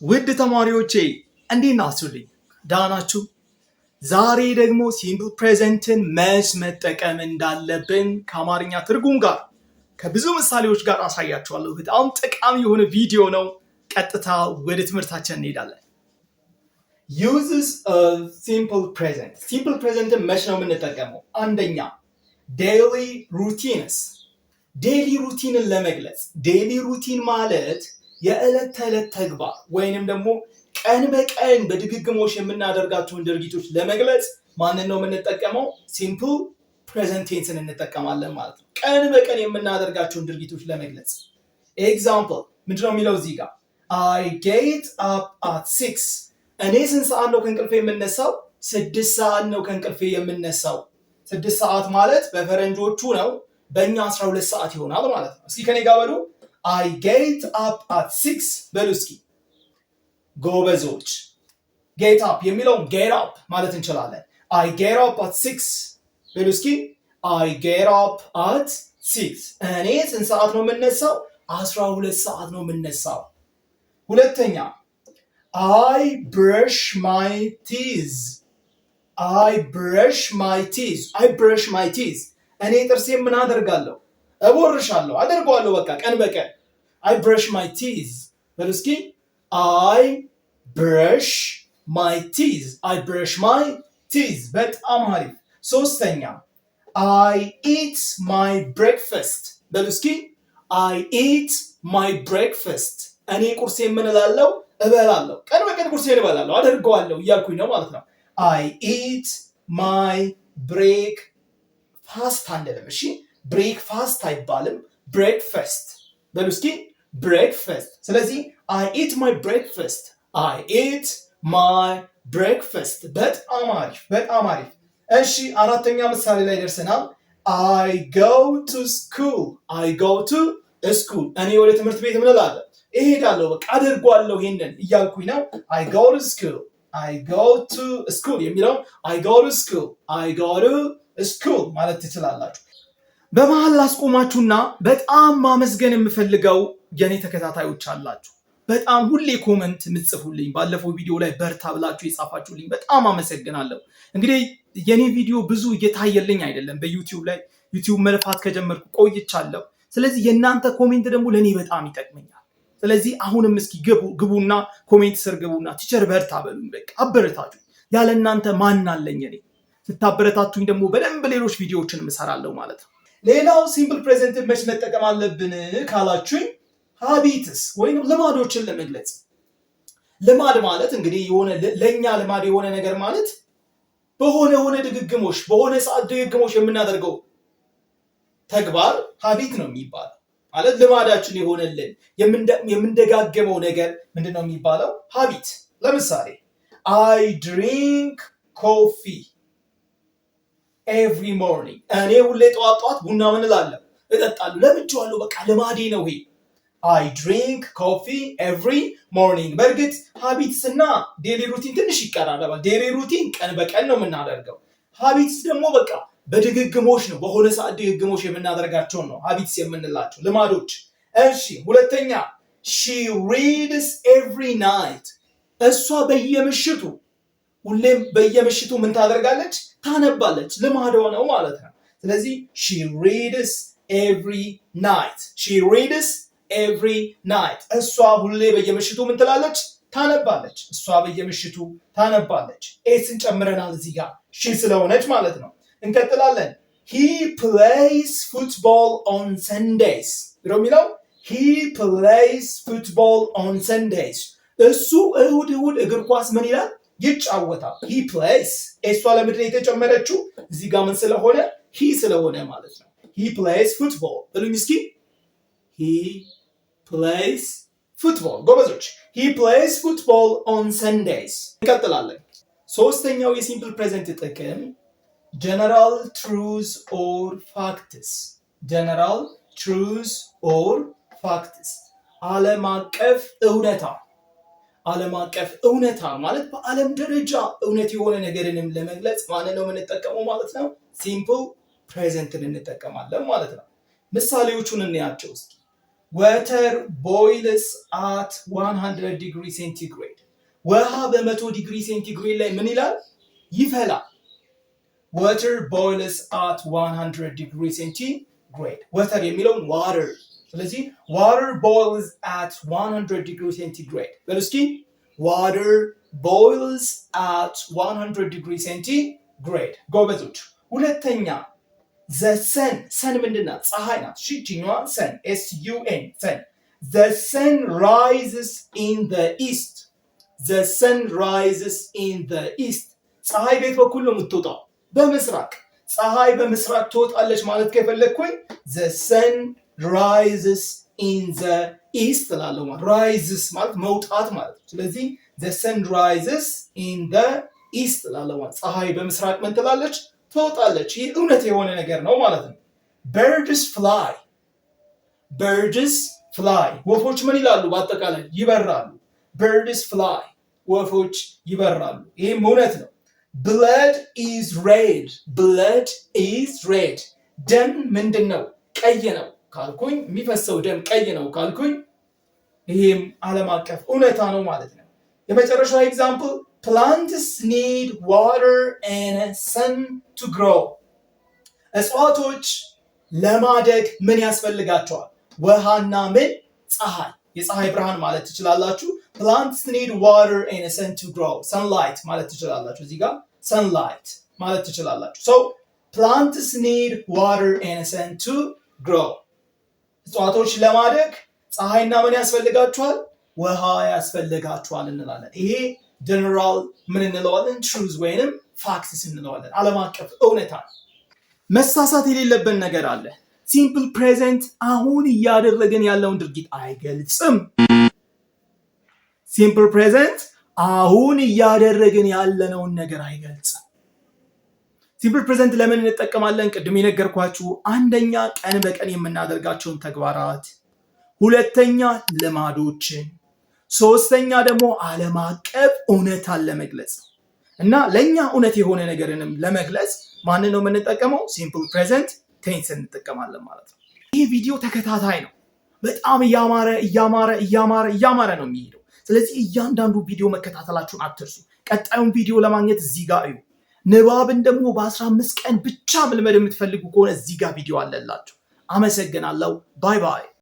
ውድ ተማሪዎቼ እንዴት ናችሁልኝ? ደህና ናችሁ? ዛሬ ደግሞ ሲምፕል ፕሬዘንትን መች መጠቀም እንዳለብን ከአማርኛ ትርጉም ጋር ከብዙ ምሳሌዎች ጋር አሳያችኋለሁ። በጣም ጠቃሚ የሆነ ቪዲዮ ነው። ቀጥታ ወደ ትምህርታችን እንሄዳለን። uses of simple present simple presentን መች ነው የምንጠቀመው? አንደኛ daily routines ዴይሊ ሩቲንን ለመግለጽ። ዴይሊ ሩቲን ማለት የዕለት ተዕለት ተግባር ወይንም ደግሞ ቀን በቀን በድግግሞሽ የምናደርጋቸውን ድርጊቶች ለመግለጽ ማንን ነው የምንጠቀመው? ሲምፕል ፕሬዘንት ቴንስን እንጠቀማለን ማለት ነው። ቀን በቀን የምናደርጋቸውን ድርጊቶች ለመግለጽ። ኤግዛምፕል ምንድነው የሚለው እዚህ ጋር? I get up at 6 እኔ ስንት ሰዓት ነው ከእንቅልፌ የምነሳው? 6 ሰዓት ነው ከእንቅልፌ የምነሳው። 6 ሰዓት ማለት በፈረንጆቹ ነው፣ በእኛ 12 ሰዓት ይሆናል ማለት ነው። እስኪ ከኔ ጋር በሉ I get up at 6 በሉ እስኪ ጎበዞች። get up የሚለውን get up ማለት እንችላለን። I get up at 6 በሉ እስኪ I get up at 6 እኔ ስንት ሰዓት ነው የምነሳው? 12 ሰዓት ነው የምነሳው። ሁለተኛ I brush my teeth I brush my teeth I brush my teeth እኔ ጥርሴን ምን አደርጋለሁ? እቦርሻለሁ፣ አደርገዋለሁ በቃ ቀን በቀን። I brush my teeth በሉ እስኪ I brush my teeth I brush my teeth በጣም አሪፍ። ሶስተኛ I eat my breakfast በሉ እስኪ I eat my breakfast እኔ ቁርሴን ምን እላለሁ? እበላለሁ። ቀን በቀን ቁርሴን እበላለሁ፣ አደርገዋለሁ እያልኩኝ ነው ማለት ነው። I eat my breakfast አንደለም። እሺ ብሬክፋስት አይባልም፣ ብሬክፋስት በሉ እስኪ ብሬክፋስት። ስለዚህ I eat my breakfast I eat my breakfast በጣም አሪፍ በጣም አሪፍ። እሺ አራተኛ ምሳሌ ላይ ደርሰናል። I go to school I go to school እኔ ወደ ትምህርት ቤት ምን እላለሁ? እሄዳለሁ፣ በቃ አደርገዋለሁ ይሄንን እያልኩኝ ነው። I go to school I go to school የሚለው I go to school I go to school ማለት ትችላላችሁ። በመሃል ላስቆማችሁና በጣም ማመስገን የምፈልገው የኔ ተከታታዮች አላችሁ። በጣም ሁሌ ኮመንት ምጽፉልኝ፣ ባለፈው ቪዲዮ ላይ በርታ ብላችሁ የጻፋችሁልኝ በጣም አመሰግናለሁ። እንግዲህ የኔ ቪዲዮ ብዙ እየታየልኝ አይደለም፣ በዩቲዩብ ላይ ዩቲዩብ መልፋት ከጀመርኩ ቆይቻለሁ። ስለዚህ የእናንተ ኮሜንት ደግሞ ለኔ በጣም ይጠቅመኛል። ስለዚህ አሁንም እስኪ ግቡና ኮሜንት ስር ግቡና ቲቸር በርታ በሉኝ፣ በቃ አበረታቱኝ። ያለ እናንተ ማን አለኝ እኔ? ስታበረታቱኝ ደግሞ በደንብ ሌሎች ቪዲዮዎችን እሰራለሁ ማለት ነው። ሌላው ሲምፕል ፕሬዘንትን መች መጠቀም አለብን ካላችሁኝ፣ ሃቢትስ ወይም ልማዶችን ለመግለጽ። ልማድ ማለት እንግዲህ የሆነ ለኛ ልማድ የሆነ ነገር ማለት በሆነ ድግግሞሽ በሆነ ሰዓት ድግግሞሽ የምናደርገው ተግባር ሃቢት ነው የሚባለው። ማለት ልማዳችን የሆነልን የምንደጋገመው ነገር ምንድነው የሚባለው? ሃቢት። ለምሳሌ I drink coffee every morning እኔ ሁሌ ጠዋት ቡና ምን እላለሁ? እጠጣለሁ፣ ለምጄዋለሁ፣ በቃ ልማዴ ነው ይሄ። I drink coffee every morning። በእርግጥ ሃቢትስ እና ዴይሊ ሩቲን ትንሽ ይቀራረባል። ዴይሊ ሩቲን ቀን በቀን ነው የምናደርገው። ሃቢትስ ደግሞ በቃ በድግግሞሽ ነው፣ በሆነ ሰዓት ድግግሞሽ የምናደርጋቸው ነው ሃቢትስ የምንላቸው ልማዶች። እሺ ሁለተኛ she reads every night እሷ በየምሽቱ ሁሌም በየምሽቱ ምን ታደርጋለች? ታነባለች። ልማዷ ነው ማለት ነው። ስለዚህ she reads every night she reads every night እሷ ሁሌ በየምሽቱ ምን ትላለች? ታነባለች። እሷ በየምሽቱ ታነባለች። ኤስን ጨምረናል እዚህ ጋር she ስለሆነች ማለት ነው። እንቀጥላለን። he plays football on Sundays ብሎ የሚለው he plays football on Sundays እሱ እሁድ እግር ኳስ ምን ይላል? ይጫወታል። he plays እሷ ለምንድን ነው የተጨመረችው? እዚህ ጋር ምን ስለሆነ? he ስለሆነ ማለት ነው። he plays football ብሉኝ እስኪ he plays football ጎበዞች። he plays football on Sundays። እንቀጥላለን። ሶስተኛው የሲምፕል ፕሬዘንት ጥቅም general truths or facts general truths or facts ዓለም አቀፍ እውነታ። ዓለም አቀፍ እውነታ ማለት በዓለም ደረጃ እውነት የሆነ ነገርንም ለመግለጽ ማንን ነው የምንጠቀመው ማለት ነው? ሲምፕል ፕሬዘንትን እንጠቀማለን ማለት ነው። ምሳሌዎቹን እንያቸው እስኪ። water boils at 100 degree centigrade ውሃ በ100 ዲግሪ ሴንቲግሬድ ላይ ምን ይላል? ይፈላል። water boils at 100 degree centigrade water የሚለውን water ስለዚህ water boils at 100 degree centigrade በሉ እስኪ water boils at 100 degree centigrade ጎበዞች። ሁለተኛ the sun ምንድን ናት? ፀሐይ ናት። እሺ ይችኛዋ sun sun sun the sun rises in the east the sun rises in the east ፀሐይ ቤት በኩል ነው የምትወጣው በምስራቅ ፀሐይ በምስራቅ ትወጣለች ማለት ከፈለኩኝ the sun rises in the east ላለው ማለት rises ማለት መውጣት ማለት ነው። ስለዚህ the sun rises in the east ላለው ማለት ፀሐይ በምስራቅ ምን ትላለች? ትወጣለች። ይህ እውነት የሆነ ነገር ነው ማለት ነው። birds fly ወፎች ምን ይላሉ? በአጠቃላይ ይበራሉ። birds fly ወፎች ይበራሉ። ይህም እውነት ነው። blood is red ደም ምንድን ነው? ቀይ ነው ካልኩኝ የሚፈሰው ደም ቀይ ነው ካልኩኝ ይህም ዓለም አቀፍ እውነታ ነው ማለት ነው። የመጨረሻው ኤግዛምፕል plants need water and sun to grow እጽዋቶች ለማደግ ምን ያስፈልጋቸዋል? ውሃና ምን? ፀሐይ የፀሐይ ብርሃን ማለት ትችላላችሁ። plants need water and sun to grow sunlight ማለት ትችላላችሁ። እዚህ ጋር sunlight ማለት ትችላላችሁ። so plants need water and sun to grow እጽዋቶች ለማደግ ፀሐይና ምን ያስፈልጋቸዋል? ውሃ ያስፈልጋቸዋል እንላለን። ይሄ ጀነራል ምን እንለዋለን? ትሩዝ ወይንም ፋክትስ እንለዋለን። ዓለም አቀፍ እውነታ። መሳሳት የሌለብን ነገር አለ። ሲምፕል ፕሬዘንት አሁን እያደረገን ያለውን ድርጊት አይገልጽም። ሲምፕል ፕሬዘንት አሁን እያደረግን ያለነውን ነገር አይገልጽም። ሲምፕል ፕሬዘንት ለምን እንጠቀማለን? ቅድም የነገርኳችሁ አንደኛ ቀን በቀን የምናደርጋቸውን ተግባራት፣ ሁለተኛ ልማዶችን፣ ሶስተኛ ደግሞ ዓለም አቀፍ እውነታን ለመግለጽ እና ለእኛ እውነት የሆነ ነገርንም ለመግለጽ ማንን ነው የምንጠቀመው? ሲምፕል ፕሬዘንት ቴንስ እንጠቀማለን ማለት ነው። ይህ ቪዲዮ ተከታታይ ነው። በጣም እያማረ ነው የሚሄደው። ስለዚህ እያንዳንዱ ቪዲዮ መከታተላችሁን አትርሱ። ቀጣዩን ቪዲዮ ለማግኘት እዚህ ጋር እዩ። ንባብን ደግሞ በ15 ቀን ብቻ መልመድ የምትፈልጉ ከሆነ እዚህ ጋር ቪዲዮ አለላችሁ። አመሰግናለሁ። ባይ ባይ።